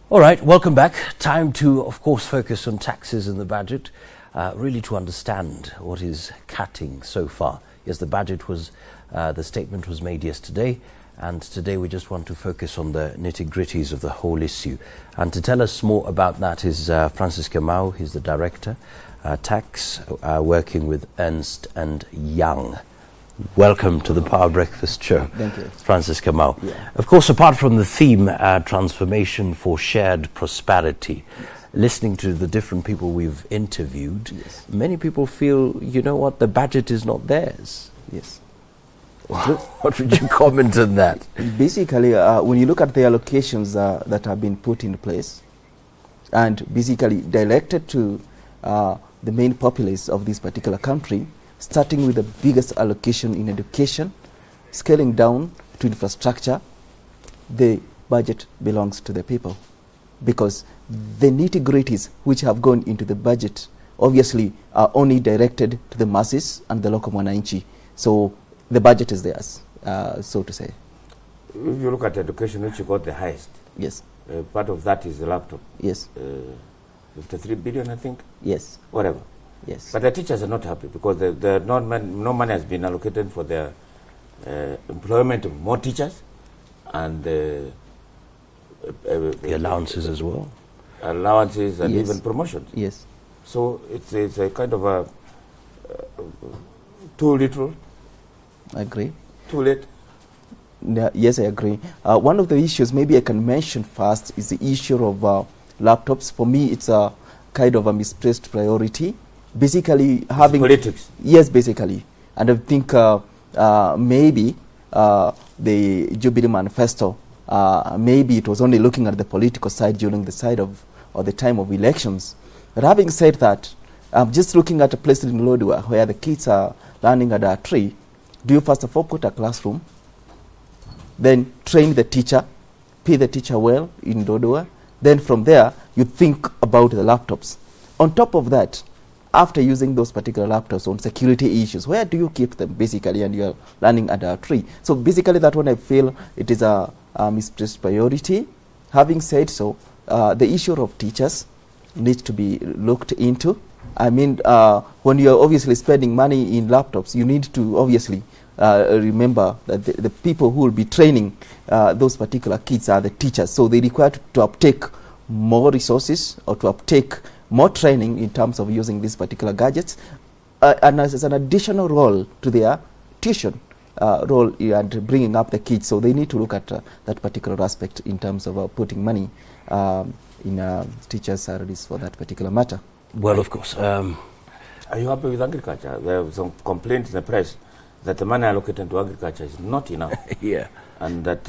All right, welcome back. Time to, of course, focus on taxes in the budget, really to understand what is cutting so far. Yes, the budget was, the statement was made yesterday, and today we just want to focus on the nitty-gritties of the whole issue. And to tell us more about that is Francis Kamau. He's the Director, Tax, working with Ernst and Young. Welcome to the Power Breakfast Show. Thank you. Francis Kamau. Yeah. Of course, apart from the theme, transformation for shared prosperity, listening to the different people we've interviewed, yes, many people feel, you know what, the budget is not theirs. Yes. What would you comment on that? Basically, when you look at the allocations that have been put in place and basically directed to the main populace of this particular country, starting with the biggest allocation in education, scaling down to infrastructure, the budget belongs to the people. Because the nitty-gritties which have gone into the budget obviously are only directed to the masses and the local mwananchi. So the budget is theirs, so to say. If you look at education, which you got the highest, yes, part of that is the laptop. Yes. 53 billion, I think. Yes. Whatever. Yes. But the teachers are not happy because no money has been allocated for their employment of more teachers and the allowances as well. Allowances and yes, even promotions. Yes. So it's a kind of a too little. I agree. Too late. Yes, I agree. One of the issues maybe I can mention first is the issue of laptops. For me, it's a kind of a misplaced priority. Basically, having politics. Yes, basically, and I think maybe the Jubilee Manifesto, maybe it was only looking at the political side during the side of or the time of elections. But having said that, just looking at a place in Lodwar where the kids are learning at a tree, do you first of all put a classroom, then train the teacher, pay the teacher well in Lodwar, then from there you think about the laptops. On top of that, after using those particular laptops on security issues, where do you keep them basically, and you're learning under a tree? So basically that one I feel it is a misplaced priority. Having said so, the issue of teachers needs to be looked into. I mean, when you're obviously spending money in laptops, you need to obviously remember that the people who will be training those particular kids are the teachers. So they require to uptake more resources or to uptake more training in terms of using these particular gadgets, and as an additional role to their tuition role and bringing up the kids. So they need to look at that particular aspect in terms of putting money in teachers' salaries for that particular matter. Well, of course. Are you happy with agriculture? There are some complaints in the press that the money allocated to agriculture is not enough. Yeah. And that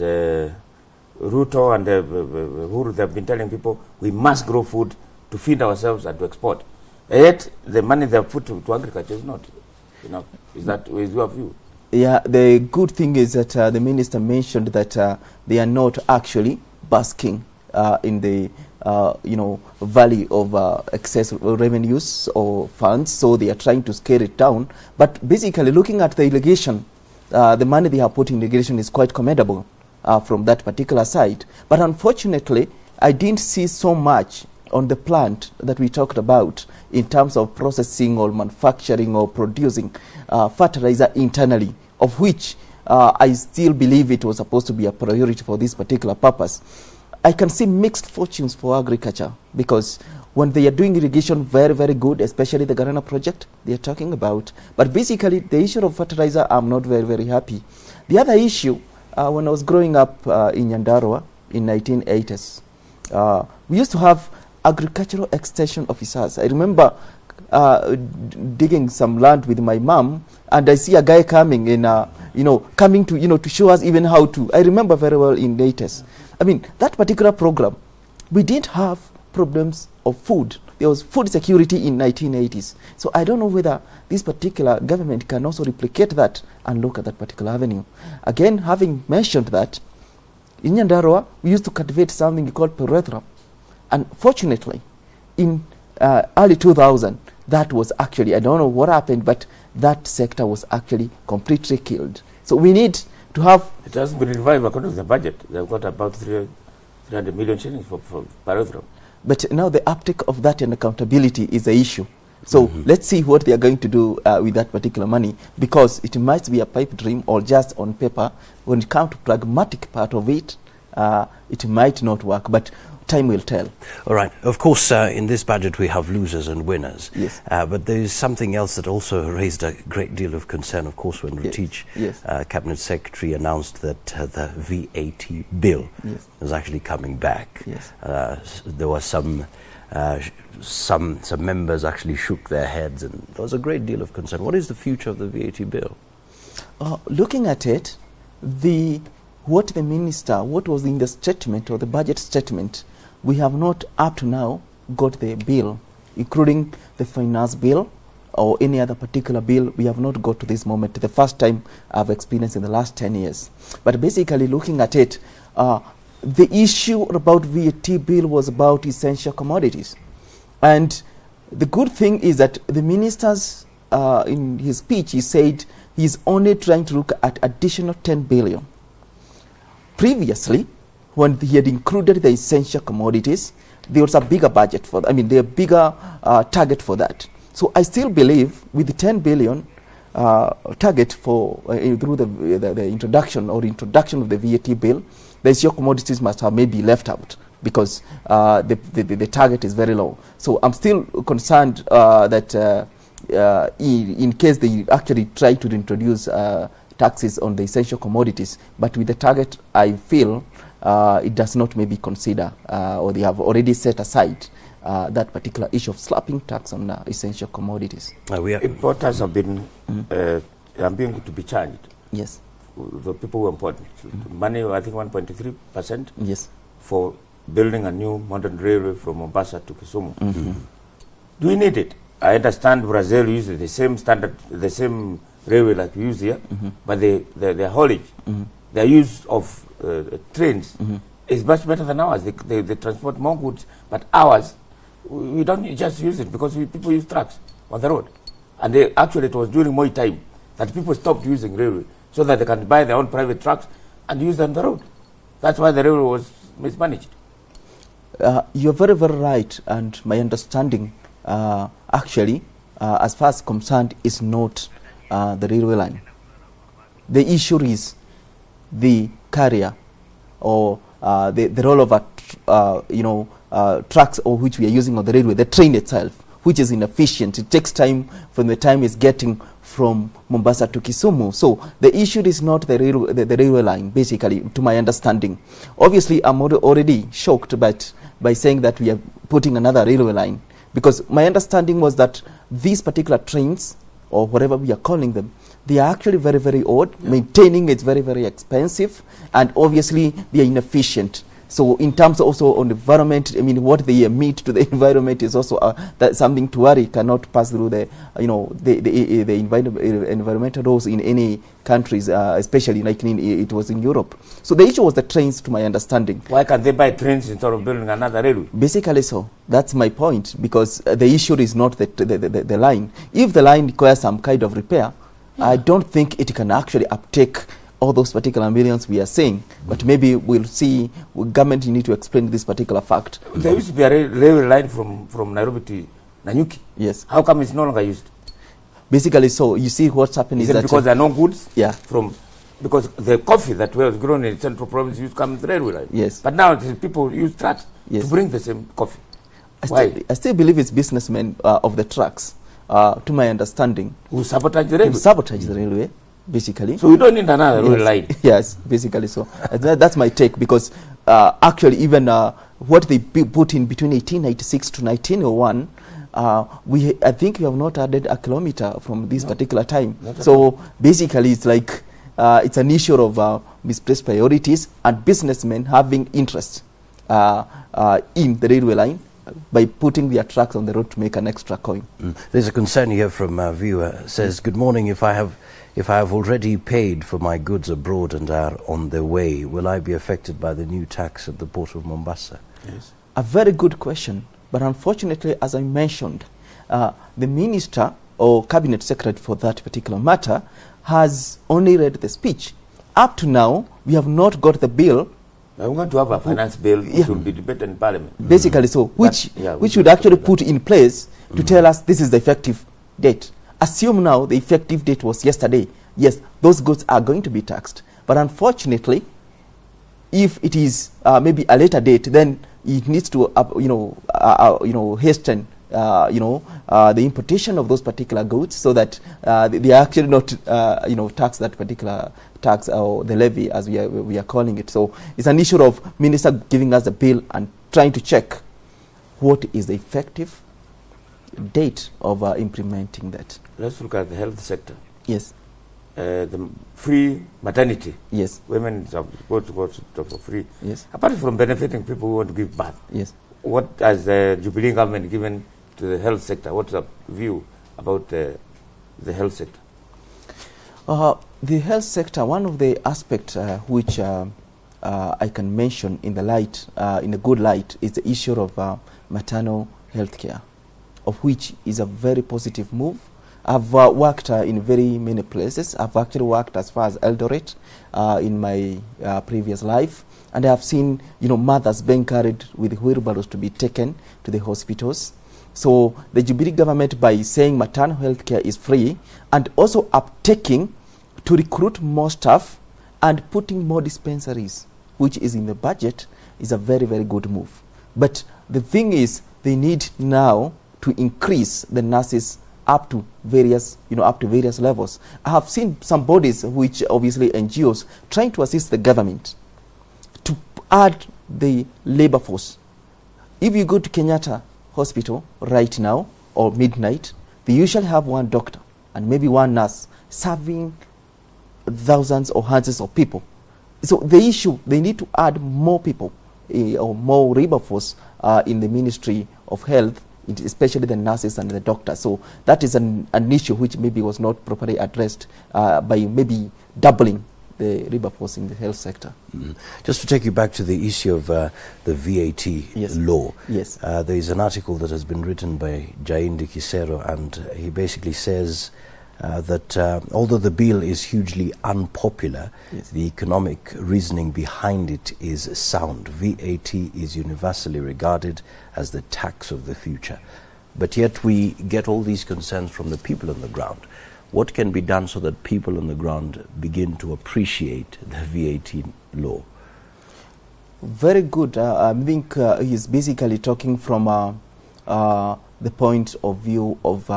Ruto and Uhuru, they have been telling people we must grow food to feed ourselves and to export. Yet the money they have put to agriculture is not enough. Is your view? Yeah, the good thing is that the minister mentioned that they are not actually basking in the valley of excess revenues or funds, so they are trying to scale it down. But basically, looking at the irrigation, the money they have put in irrigation is quite commendable from that particular side. But unfortunately, I didn't see so much on the plant that we talked about in terms of processing or manufacturing or producing fertilizer internally, of which I still believe it was supposed to be a priority for this particular purpose. I can see mixed fortunes for agriculture, because when they are doing irrigation, very, very good, especially the Garana project they are talking about. But basically, the issue of fertilizer, I'm not very, very happy. The other issue, when I was growing up in Nyandarua in 1980s, we used to have agricultural extension officers. I remember digging some land with my mom, and I see a guy coming in, coming to, to show us even how to. I remember very well in 80s. I mean, that particular program, we didn't have problems of food. There was food security in 1980s. So I don't know whether this particular government can also replicate that and look at that particular avenue. Again, having mentioned that, in Nyandarua, we used to cultivate something called pyrethrum. And fortunately, in early 2000, that was actually, I don't know what happened, but that sector was actually completely killed. So we need to have... It has been revived according to the budget. They've got about 300 million shillings for Parathram. But now the uptake of that and accountability is the issue. So let's see what they are going to do with that particular money, because it might be a pipe dream or just on paper. When it comes to pragmatic part of it, it might not work, but time will tell. All right. Of course, in this budget we have losers and winners. Yes. But there is something else that also raised a great deal of concern, of course, when Rutich, Cabinet Secretary, announced that the VAT bill was actually coming back. Yes. There was some members actually shook their heads, and there was a great deal of concern. What is the future of the VAT bill? Looking at it, what was in the statement or the budget statement, we have not up to now got the bill, including the finance bill or any other particular bill. We have not got to this moment. The first time I've experienced in the last 10 years. But basically looking at it, the issue about VAT bill was about essential commodities. And the good thing is that the ministers, in his speech, he said he's only trying to look at additional 10 billion. Previously, when he had included the essential commodities, there was a bigger budget for that. I mean, there bigger target for that. So I still believe with the 10 billion target for through the introduction of the VAT bill, the essential commodities must have maybe left out, because the target is very low. So I'm still concerned that in case they actually try to introduce taxes on the essential commodities, but with the target, I feel it does not maybe consider, or they have already set aside that particular issue of slapping tax on essential commodities. Importers have been being to be charged. Yes. The people who import money, I think 1.3%. Yes. For building a new modern railway from Mombasa to Kisumu. Do we need it? I understand Brazil uses the same standard, the same railway like we use here, but their haulage, their use of trains is much better than ours. They transport more goods, but ours, we don't just use it because people use trucks on the road. And actually it was during Moi time that people stopped using railway so that they can buy their own private trucks and use them on the road. That's why the railway was mismanaged. You're very, very right, and my understanding actually, as far as concerned, is not the railway line. The issue is the carrier, or the role of trucks, or which we are using on the railway, the train itself, which is inefficient. It takes time from the time it's getting from Mombasa to Kisumu. So the issue is not the railway line, basically, to my understanding. Obviously, I'm already shocked by saying that we are putting another railway line, because my understanding was that these particular trains, or whatever we are calling them, they are actually very, very old. Maintaining it's very, very expensive, and obviously they are inefficient. So in terms also on the environment, I mean, what they emit to the environment is also that's something to worry. Cannot pass through the environmental laws in any countries, especially like it was in Europe. So the issue was the trains, to my understanding. Why can't they buy trains instead of building another railway? Basically so. That's my point, because the issue is not the line. If the line requires some kind of repair, I don't think it can actually uptake all those particular millions we are saying, but maybe we'll see. Government, you need to explain this particular fact. There used to be a railway line from Nairobi to Nanyuki. Yes. How come it's no longer used? Basically, so you see what's happening is that because there are no goods. Yeah. Because the coffee that was grown in Central Province used to come with railway line. Yes. But now people use trucks to bring the same coffee. I still believe it's businessmen of the trucks, to my understanding, who sabotage the railway. Who sabotage the railway, basically. So we don't need another railway line. Yes, basically so. That's my take, because actually even what they put in between 1896 to 1901, I think we have not added a kilometer from this particular time. So basically it's like it's an issue of misplaced priorities and businessmen having interest in the railway line by putting their trucks on the road to make an extra coin. There's a concern here from a viewer. Says, good morning. If I have already paid for my goods abroad and are on their way, will I be affected by the new tax at the port of Mombasa? Yes. A very good question. But unfortunately, as I mentioned, the minister or cabinet secretary for that particular matter has only read the speech. Up to now, we have not got the bill I'm going to have a finance bill which will be debated in Parliament. Basically, so which would actually put in place to tell us this is the effective date. Assume now the effective date was yesterday. Yes, those goods are going to be taxed. But unfortunately, if it is maybe a later date, then it needs to hasten the importation of those particular goods, so that they are actually not tax that particular tax or the levy, as we are calling it. So it's an issue of minister giving us a bill and trying to check what is the effective date of implementing that. Let's look at the health sector. Yes. The free maternity. Yes. Women are supposed to go for free. Yes. Apart from benefiting people who want to give birth. Yes. What has the Jubilee government given to the health sector? What's the view about the health sector? The health sector, one of the aspects which I can mention in a good light, is the issue of maternal health care, of which is a very positive move. I've worked in very many places. I've actually worked as far as Eldoret in my previous life, and I have seen mothers being carried with wheelbarrows to be taken to the hospitals. So the Jubilee government, by saying maternal health care is free, and also uptaking to recruit more staff and putting more dispensaries, which is in the budget, is a very, very good move. But the thing is, they need now to increase the nurses up to various levels. I have seen some bodies, which obviously NGOs, trying to assist the government to add the labor force. If you go to Kenyatta Hospital right now, or midnight, they usually have one doctor and maybe one nurse serving thousands or hundreds of people. So the issue, they need to add more people or more labor force in the Ministry of Health, especially the nurses and the doctors. So that is an issue which maybe was not properly addressed by maybe doubling the labor force in the health sector. Just to take you back to the issue of the VAT law. Yes. There is an article that has been written by Jaindi Kisero, and he basically says that although the bill is hugely unpopular, the economic reasoning behind it is sound. VAT is universally regarded as the tax of the future. But yet we get all these concerns from the people on the ground. What can be done so that people on the ground begin to appreciate the VAT law? Very good. I think he's basically talking from the point of view of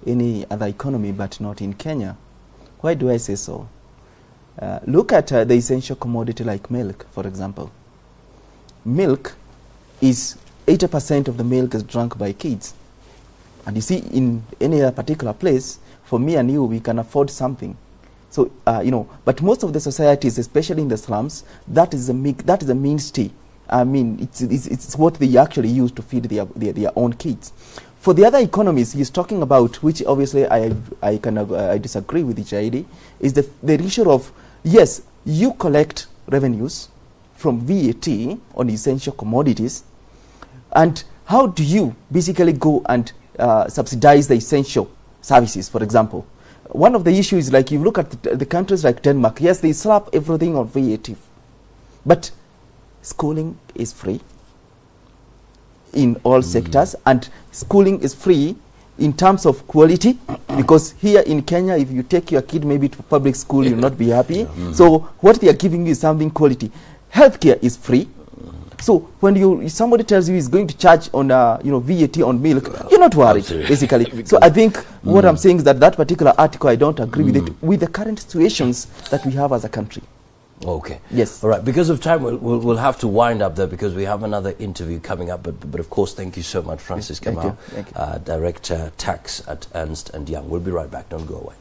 any other economy, but not in Kenya. Why do I say so? Look at the essential commodity like milk, for example. Milk is 80% of the milk is drunk by kids. And you see, in any particular place, for me and you, we can afford something. So, but most of the societies, especially in the slums, that is a mainstay. I mean, it's what they actually use to feed their own kids. For the other economies he's talking about, which obviously I disagree with HID, is the issue of, yes, you collect revenues from VAT on essential commodities, and how do you basically go and subsidize the essential services, for example? One of the issues, like you look at the countries like Denmark, yes, they slap everything on VAT, but schooling is free in all sectors, and schooling is free in terms of quality, because here in Kenya, if you take your kid maybe to public school, you'll not be happy. So what they are giving you is something quality. Healthcare is free. So when somebody tells you he's going to charge on VAT on milk, you're not worried, basically. So I think what I'm saying is that particular article, I don't agree with it, with the current situations that we have as a country. Okay. Yes. All right. Because of time, we'll have to wind up there, because we have another interview coming up. But of course, thank you so much, Francis Kamau, Director Tax at Ernst & Young. We'll be right back. Don't go away.